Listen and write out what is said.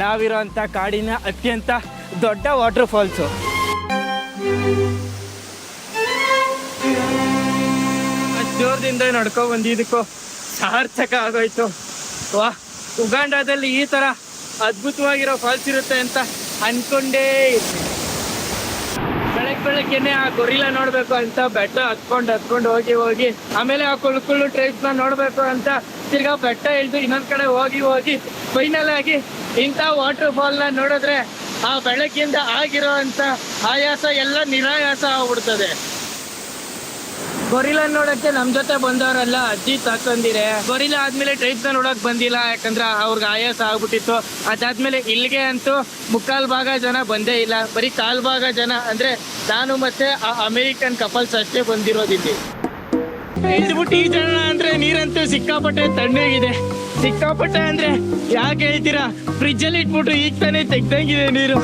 ನಾವಿರೋಂಥ ಕಾಡಿನ ಅತ್ಯಂತ ದೊಡ್ಡ ವಾಟರ್ ಫಾಲ್ಸು. ಅಷ್ಟು ದೂರದಿಂದ ನಡ್ಕೊ ಬಂದಿದ್ದಕ್ಕೂ ಸಾರ್ಥಕ ಆಗೋಯ್ತು. ವಾ, ಉಗಾಂಡಾದಲ್ಲಿ ಈ ಥರ ಅದ್ಭುತವಾಗಿರೋ ಫಾಲ್ಸ್ ಇರುತ್ತೆ ಅಂತ ಅನ್ಕೊಂಡೇ ಬೆಳಗ್ಗೆನೆ ಆ ಗೊರಿಲ್ಲ ನೋಡ್ಬೇಕು ಅಂತ ಬೆಟ್ಟ ಹತ್ಕೊಂಡು ಹೋಗಿ ಆಮೇಲೆ ಆ ಕುಳ್ಳು ಟ್ರೈಬ್ಸ್ನ ನೋಡ್ಬೇಕು ಅಂತ ತಿರ್ಗಾ ಬೆಟ್ಟ ಇಳಿದು ಇನ್ನೊಂದ್ ಕಡೆ ಹೋಗಿ ಫೈನಲ್ ಆಗಿ ಇಂಥ ವಾಟರ್ ಫಾಲ್ ನ ನೋಡಿದ್ರೆ ಆ ಬೆಳಗ್ಗಿಂದ ಆಗಿರೋ ಅಂತ ಆಯಾಸ ಎಲ್ಲ ನಿರಾಯಾಸ ಆಗ್ಬಿಡ್ತದೆ. ಗೊರಿಲ್ಲ ನೋಡಕ್ಕೆ ನಮ್ ಜೊತೆ ಬಂದವರೆಲ್ಲ ಅಜ್ಜಿ ತಾತಂದಿರೆ. ಗೊರಿಲ್ಲ ಆದ್ಮೇಲೆ ಟ್ರೈಬ್ಸ್ ನ ನೋಡಕ್ ಬಂದಿಲ್ಲ, ಯಾಕಂದ್ರೆ ಅವ್ರಿಗೆ ಆಯಾಸ ಆಗ್ಬಿಟ್ಟಿತ್ತು. ಅದಾದ್ಮೇಲೆ ಇಲ್ಲಿಗೆ ಅಂತೂ ಮುಕ್ಕಾಲ್ ಭಾಗ ಜನ ಬಂದೇ ಇಲ್ಲ, ಬರೀ ಕಾಲ್ ಭಾಗ ಜನ ಅಂದ್ರೆ ನಾನು ಮತ್ತೆ ಆ ಅಮೇರಿಕನ್ ಕಪಲ್ಸ್ ಅಷ್ಟೇ ಬಂದಿರೋದಿಲ್ಲಿ. ಇಳ್ದ್ಬಿಟ್ಟು ಈ ಜನ ಅಂದ್ರೆ ನೀರಂತೂ ಸಿಕ್ಕಾಪಟ್ಟೆ ತಣ್ಣಗಿದೆ. ಸಿಕ್ಕಾಪಟ್ಟೆ ಅಂದ್ರೆ ಯಾಕೆ ಹೇಳ್ತೀರಾ, ಫ್ರಿಜ್ ಅಲ್ಲಿ ಇಟ್ಬಿಟ್ಟು ಈಗ ತಾನೇ ತೆಗ್ದಂಗಿದೆ ನೀರು.